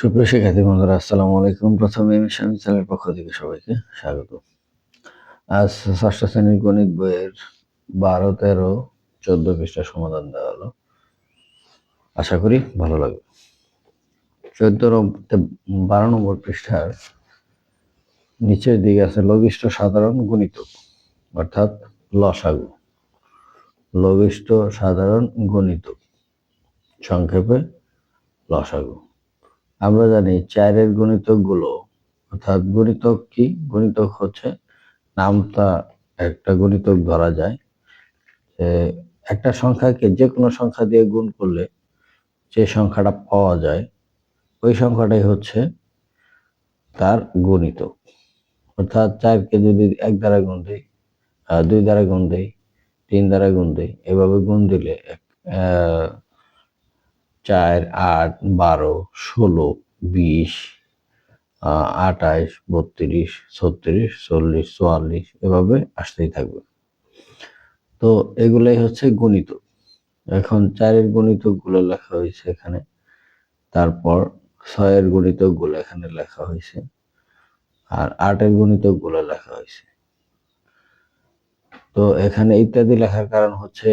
সুপ্রিয় শিক্ষার্থী বন্ধুরা, আসসালামু আলাইকুম। প্রথমে আমি স্বামী চ্যানেলের পক্ষ থেকে সবাইকে স্বাগত। আজ ষষ্ঠ শ্রেণীর গণিত বইয়ের 12, 13, 14 পৃষ্ঠার সমাধান দেওয়া হলো। আশা করি ভালো লাগবে। 12 নম্বর পৃষ্ঠার নিচের দিকে আছে লঘিষ্ঠ সাধারণ গুণিতক, অর্থাৎ লসাগু। লঘিষ্ঠ সাধারণ গুণিতক, সংক্ষেপে লসাগু। আমরা জানি 4-এর গুণিতক গুলো, অর্থাৎ গুণিতক কি? গুণিতক হচ্ছে নামটা একটা গুণিতক ধরা যায় যে একটা সংখ্যাকে যে কোনো সংখ্যা দিয়ে গুণ করলে যে সংখ্যাটা পাওয়া যায় ওই সংখ্যাটাই হচ্ছে তার গুণিতক। অর্থাৎ 4কে যদি 1 দ্বারা গুণ দিই, 2 দ্বারা গুণ দিই, 3 দ্বারা গুণ দিই, এভাবে গুণ দিলে 4, 8, 12, 16, 20, 28, 32, 36, 40, 44 এভাবে আসতেই থাকবে। তো এগুলাই হচ্ছে গুণিতক। এখন 4-এর গুণিতক গুলো লেখা হয়েছে এখানে, তারপর 6-এর গুণিতক গুলো এখানে লেখা হয়েছে, আর 8-এর গুণিতক গুলো লেখা হয়েছে। তো এখানে ইত্যাদি লেখার কারণ হচ্ছে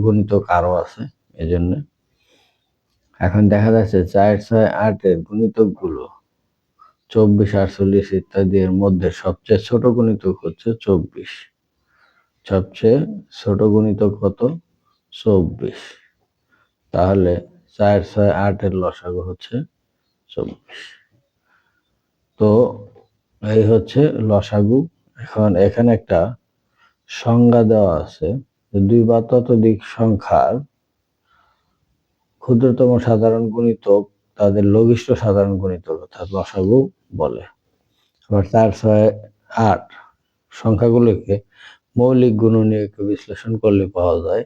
গুণিতক আরো আছে, এজন্য। এখন দেখা যাচ্ছে 4, 6, 8-এর গুণিতক গুলো 24, 48 ইত্যাদি এর মধ্যে সবচেয়ে ছোট গুণিতক হচ্ছে 24। সবচেয়ে ছোট গুণিতক কত? 24। তাহলে 4, 6, 8-এর লসাগু হচ্ছে 24। তো এই হচ্ছে লসাগু। এখন এখানে একটা সংজ্ঞা দেওয়া আছে, দুই বা ততোধিক সংখ্যার ক্ষুদ্রতম সাধারণ গুণিতক তাদের লঘিষ্ঠ সাধারণ গুণিতক অর্থাৎ লসাগু বলে। আবার 4, 6, 8 সংখ্যাগুলোকে মৌলিক গুণনীয়কে বিশ্লেষণ করলে পাওয়া যায়।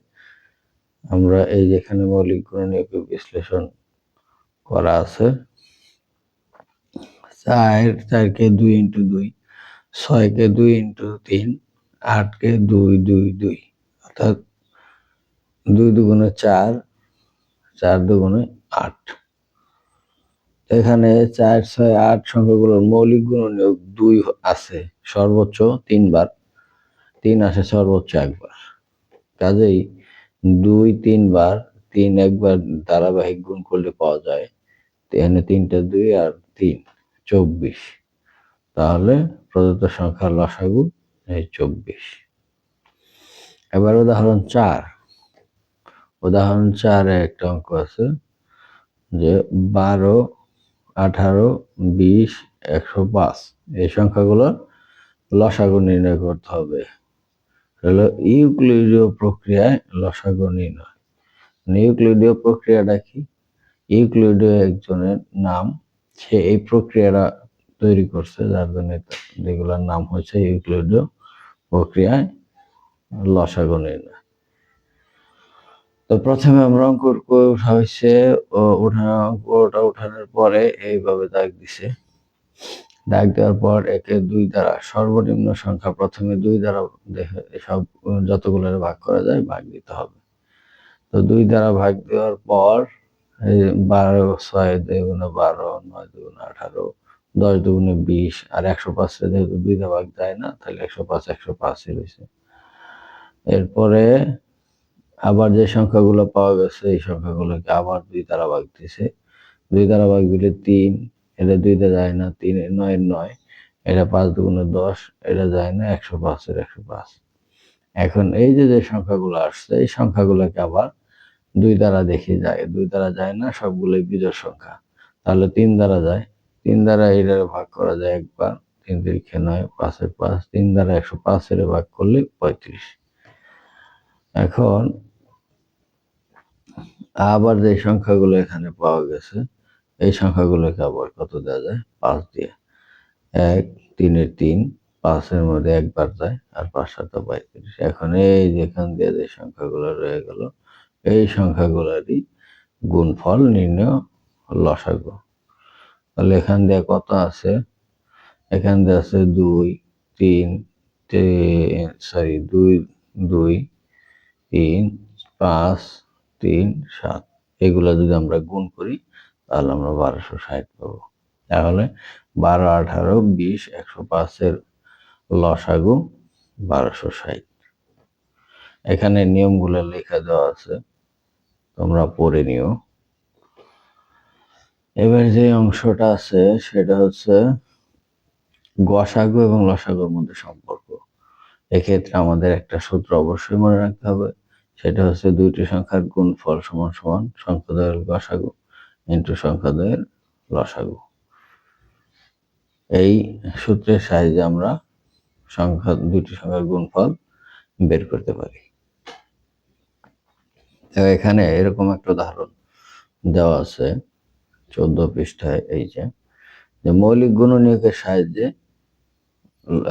আমরা এই যেখানে মৌলিক গুণনীয়কে বিশ্লেষণ করা আছে, 4কে 2 × 2, 6কে 2 × 3, 8কে 2, 2, 2, অর্থাৎ 2 দুগুণে 4, 4 দুগুণে 8। এখানে 4, 6, 8 সংখ্যাগুলোর মৌলিক গুণনীয়ক 2 আছে সর্বোচ্চ 3 বার, 3 আসে সর্বোচ্চ 1 বার। কাজেই 2 3 বার, 3 একবার ধারাবাহিক গুণ করলে পাওয়া যায় এখানে 3টা 2 আর 3, 24। তাহলে প্রদত্ত সংখ্যার লসাগু এই 24। এবার উদাহরণ 4। উদাহরণ 4-এ একটা অঙ্ক আছে যে 12, 18, 20, 105 এই সংখ্যাগুলো লসাগু নির্ণয় করতে হবে। হলো ইউক্লিডীয় প্রক্রিয়ায় লসাগু নির্ণয়। ইউক্লিডীয় প্রক্রিয়াটা কি? ইউক্লিডীয় একজনের নাম, সে এই প্রক্রিয়াটা তৈরি করছে, যার জন্য যেগুলোর নাম হচ্ছে ইউক্লিডীয় প্রক্রিয়ায় লসাগু নির্ণয়। তো প্রথমে আমরা অঙ্ক উঠা হয়েছে, অঙ্কটা উঠানোর পরে এইভাবে দাগ দিছে। দাগ দেওয়ার পর একে 2 দ্বারা সর্বনিম্ন সংখ্যা প্রথমে 2 দ্বারা দেখে সব যতগুলো ভাগ করা যায় ভাগ দিতে হবে। তো 2 দ্বারা ভাগ দেওয়ার পর 12, 6 দুগুণে 12, 9 দুগুণে 18, 10 দুগুণে 20 আর 105 যেহেতু 2 দ্বারা ভাগ যায় না, তাহলে 105 105ই রয়েছে। এরপরে আবার যে সংখ্যাগুলো পাওয়া গেছে এই সংখ্যাগুলোকে আবার 2 দ্বারা ভাগ দিছে। 2 দ্বারা ভাগ দিলে 3, এটা 2 তে যায় না, 3 9 9, এটা 5 দুগুণে 10, এটা যায় না, 105 এর 105। এখন এই যে সংখ্যাগুলো আসছে এই সংখ্যাগুলোকে আবার 2 দ্বারা দেখি যায়, 2 দ্বারা যায় না, সবগুলোই বিজোড় সংখ্যা। তাহলে 3 দ্বারা যায়, 3 দ্বারা এটার ভাগ করা যায় একবার, 3 3 9, 5 এর 5, 3 দ্বারা 105 এর ভাগ করলে 35। এখন আবার যে সংখ্যাগুলো এখানে পাওয়া গেছে এই সংখ্যাগুলোকে আবার কত দেওয়া যায়? 5 দিয়ে। 1, 3 এর 3, 5 এর মধ্যে একবার যায়, আর 5 7 35। এখন এই যেখান দিয়ে যে সংখ্যাগুলো রয়ে গেল এই সংখ্যাগুলোরই গুণফল নির্ণয় লসাগু। তাহলে এখান দিয়ে কত আছে? এখান দিয়ে আছে 2 3 2 2 3 5 3 7। এগুলা যদি আমরা গুণ করি তাহলে আমরা 1260 পাবো। তাহলে 12, 18, 20, 105-এর লসাগু 1260। এখানে নিয়মগুলো লেখা দেওয়া আছে, তোমরা পড়ে নিও। এবার যে অংশটা আছে সেটা হচ্ছে গসাগু এবং লসাগুর মধ্যে সম্পর্ক। এক্ষেত্রে আমাদের একটা সূত্র অবশ্যই মনে রাখতে হবে, সেটা হচ্ছে দুইটি সংখ্যার গুণফল সমান সমান সংখ্যাদ্বয়ের গসাগু ইন্টু সংখ্যাদ্বয়ের লসাগু। এই সূত্রের সাহায্যে আমরা দুইটি সংখ্যার গুণফল বের করতে পারি। এখানে এরকম একটা উদাহরণ দেওয়া আছে 14 পৃষ্ঠায়, এই যে মৌলিক গুণনীয়কের সাহায্যে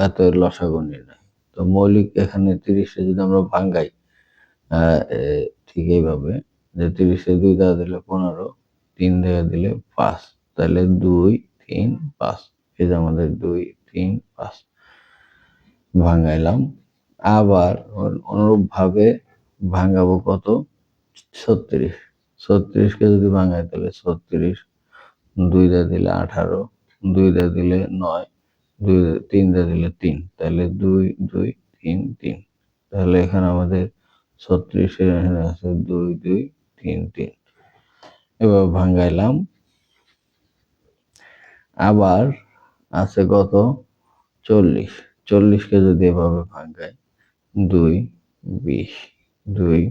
এত লসাগু নির্ণয়। তো মৌলিক এখানে 30-এ যদি আমরা ভাঙ্গাই, ঠিক এইভাবে যে 30-এ 2 দ্বারা দিলে 15, 3 দ্বারা দিলে 5, তাহলে 2, 3, 5, এই যে আমাদের 2, 3, 5 ভাঙ্গাইলাম। আবার অনুরূপ ভাবে ভাঙ্গাবো কত, 36কে যদি ভাঙাই তাহলে 36, 2 দ্বারা দিলে 18, 2 দ্বারা দিলে 9, 3 দ্বারা দিলে 3, তাহলে 2, 2, 3, 3। তাহলে এখানে আমাদের 36-এর এখানে আছে 2, 2, 3, 3। এবার ভাঙ্গাইলাম। আবার আছে কত, 40কে যদি এভাবে ভাঙ্গাই, 2, 20, 2,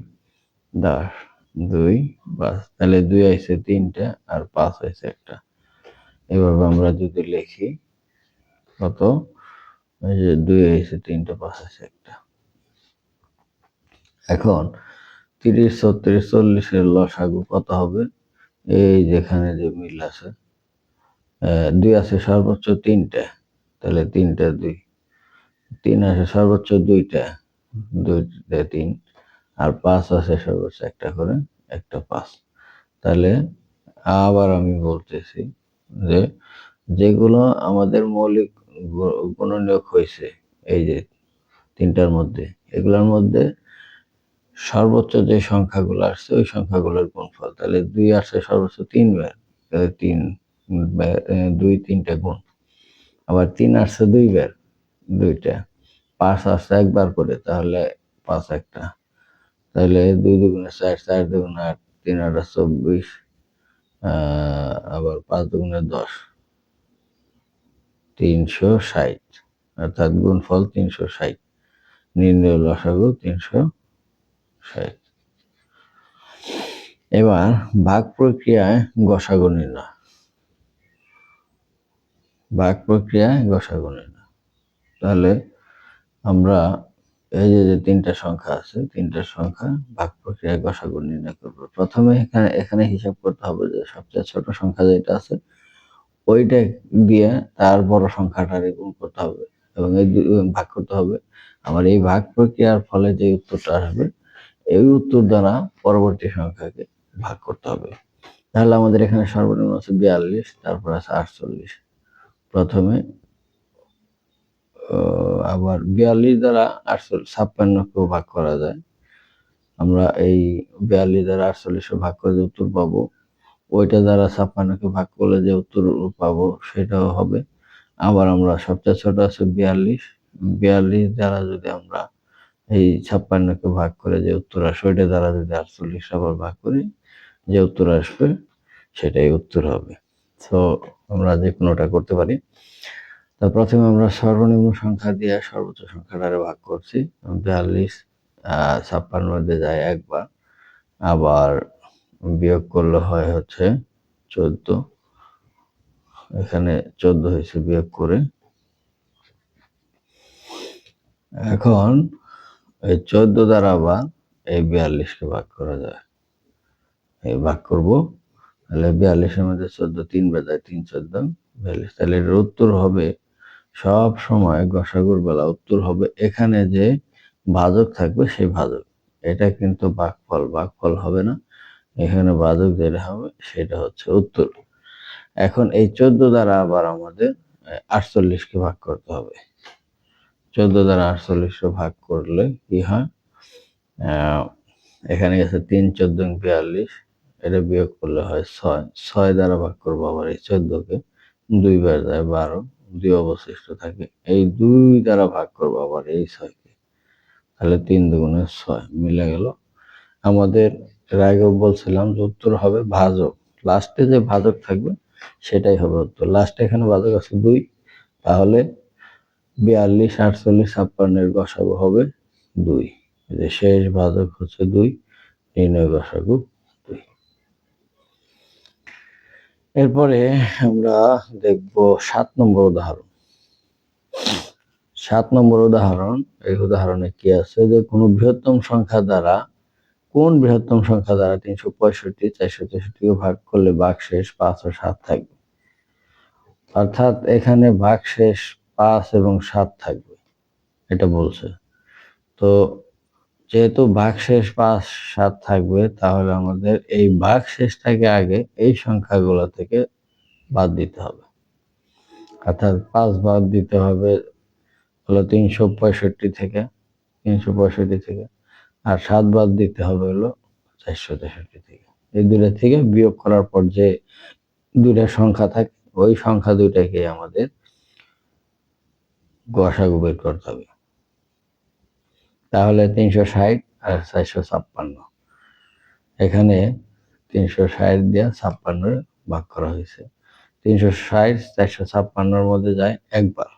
10, 2, 5, তাহলে 2 আইছে 3টা আর 5 আইছে একটা। এভাবে আমরা যদি লিখি কত, এই যে 2 আইছে 3টা, 5 আইছে একটা। এখন 30, 36, 40-এর লসাগু কত হবে, এই যেখানে যে মিল আছে, 2 আছে সর্বোচ্চ 3টা, তাহলে 3টা 2, 3 আছে সর্বোচ্চ 2টা, 2টা 3, আর 5 আছে সর্বোচ্চ একটা করে, একটা 5। তাহলে আবার আমি বলতেছি যে যেগুলো আমাদের মৌলিক গুণনীয়ক হয়েছে এই যে 3টার মধ্যে, এগুলোর মধ্যে সর্বোচ্চ যে সংখ্যাগুলো আসছে ওই সংখ্যাগুলোর গুণফল। তাহলে 2 আসছে সর্বোচ্চ 3 বার, তাহলে 3, 2, 3টা গুণ। আবার 3 আসছে 2 বার, 2টা। 5 আসছে একবার করে, তাহলে 5 একটা। তাহলে 2 দুগুণে 4, 4 দুগুণে 8, 3 8 24, আবার 5 দুগুণে 10, 360, অর্থাৎ গুণফল 360। নির্ণয় লসাগু 360। এবার ভাগ প্রক্রিয়ায় গসাগু নির্ণয়। ভাগ প্রক্রিয়ায় গসাগু নির্ণয়। তাহলে আমরা এই যে 3টা সংখ্যা আছে, 3টা সংখ্যা ভাগ প্রক্রিয়ায় গসাগু নির্ণয় করব। প্রথমে এখানে হিসাব করতে হবে যে সবচেয়ে ছোট সংখ্যা যেটা আছে ওইটা দিয়ে তার বড় সংখ্যাটারে গুণ করতে হবে এবং এই ভাগ করতে হবে। আমার এই ভাগ প্রক্রিয়ার ফলে যে উত্তরটা আসবে এই উত্তর দ্বারা পরবর্তী সংখ্যাকে ভাগ করতে হবে। তাহলে আমাদের এখানে সর্বনিম্ন আছে 42, তারপর আছে 48। প্রথমে আবার 42 দ্বারা 56কেও ভাগ করা যায়। আমরা এই 42 দ্বারা 48 ভাগ করে যে উত্তর পাবো, ওইটা দ্বারা 56কে ভাগ করলে যে উত্তর পাবো সেটাও হবে। আবার আমরা সবচেয়ে ছোট আছে 42, 42 দ্বারা যদি আমরা এই 56কে ভাগ করে যে উত্তর আসবে ওইটা দ্বারা যদি 48 আবার ভাগ করি, যে উত্তর আসবে সেটাই উত্তর হবে। তো আমরা যে কোনোটা করতে পারি। তো প্রথমে আমরা সর্বনিম্ন সংখ্যা দিয়ে সর্বোচ্চ সংখ্যাটারে ভাগ করছি। 42 56 মধ্যে যায় একবার, আবার বিয়োগ করলে হয় হচ্ছে 14, এখানে 14 হয়েছে বিয়োগ করে। এখন এই 14 দ্বারা আবার এই 42কে ভাগ করা যায়, এই ভাগ করব। তাহলে 42-এর মধ্যে 14 3 বার যায়, 3 14 42। তাহলে এর উত্তর হবে, সব সময় গসাগুর বেলা উত্তর হবে এখানে যে ভাজক থাকবে সেই ভাজক। এটা কিন্তু ভাগফল হবে না, এখানে ভাজক যেটা হবে সেটা হচ্ছে উত্তর। এখন এই 14 দ্বারা আবার আমাদের 48কে ভাগ করতে হবে। 14 দ্বারা 48কে ভাগ করলে কি হয়, এখানে গেছে 3 14 42, এটা বিয়োগ করলে হয় 6, 6 দ্বারা ভাগ করবো আবার এই 14কে, 2 বার যায় 12, 2 অবশিষ্ট থাকে, এই 2 দ্বারা ভাগ করবো আবার এই 6কে, তাহলে 3 দুগুণে 6 মিলে গেল। আমাদের এর আগেও বলছিলাম যে উত্তর হবে ভাজক, লাস্টে যে ভাজক থাকবে সেটাই হবে উত্তর। লাস্টে এখানে ভাজক আছে 2, তাহলে 42, 48, 56 এর গসাগু হবে 2। যে শেষ ভাজক হচ্ছে 2, নির্ণয় গসাগু 2। এরপরে আমরা দেখব 7 নম্বর উদাহরণ। 7 নম্বর উদাহরণ, এই উদাহরণে কি আছে যে কোনো বৃহত্তম সংখ্যা দ্বারা, কোন বৃহত্তম সংখ্যা দ্বারা 365, 463 কে ভাগ করলে ভাগশেষ 5 ও 7 থাকবে। অর্থাৎ এখানে ভাগশেষ 5 এবং 7 থাকবে, এটা বলছে। তো যেহেতু ভাগশেষ 5, 7 থাকবে, তাহলে আমাদের এই ভাগশেষটাকে আগে এই সংখ্যাগুলো থেকে বাদ দিতে হবে। অর্থাৎ 5 বাদ দিতে হবে হলো 365 থেকে, 365 থেকে, আর 7 বাদ দিতে হবে হলো 463 থেকে। এই দুইটা থেকে বিয়োগ করার পর যে দুইটা সংখ্যা থাকে, ওই সংখ্যা দুইটাকে আমাদের গসাগু বের করতে হবে। তাহলে 360 আর 456, এখানে 360 দিয়ে 56 ভাগ করা হয়েছে। 360 456 মধ্যে যায় একবার,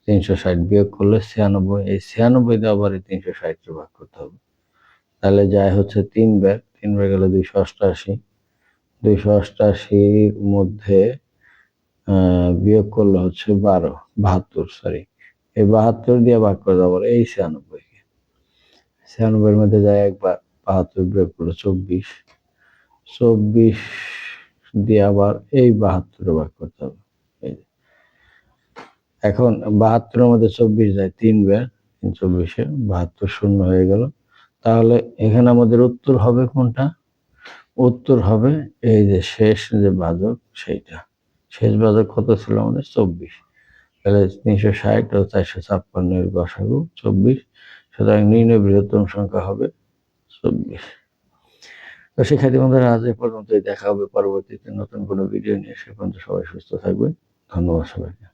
360 বিয়োগ করলে 96, এই 96 দিয়ে আবার 360 ভাগ করতে হবে, তাহলে যায় হচ্ছে 3 বার, 3 বার গেলে 288, 288 মধ্যে বিয়োগ করলে হচ্ছে 72, সরি, এই 72 দিয়ে ভাগ করে দেবো এই 96কে, 96 মধ্যে যায় একবার, 72 বিয়োগ করলে 24, 24 দিয়ে আবার এই 72 ভাগ করতে হবে। এখন 72 মধ্যে 24 যায় 3 বার, 24-এ 72 শূন্য হয়ে গেল। তাহলে এখানে আমাদের উত্তর হবে কোনটা? উত্তর হবে এই যে শেষ যে ভাজক, সেইটা। শেষ ভাজক কত ছিল আমাদের? 24। তাহলে 360 ও 456 এর গসাগু 24, সুতরাং নির্ণয় বৃহত্তম সংখ্যা হবে 24। তো শিক্ষার্থী বন্ধুরা, আজ এ পর্যন্তই। দেখা হবে পরবর্তীতে নতুন কোনো ভিডিও নিয়ে। সে পর্যন্ত সবাই সুস্থ থাকবেন। ধন্যবাদ সবাইকে।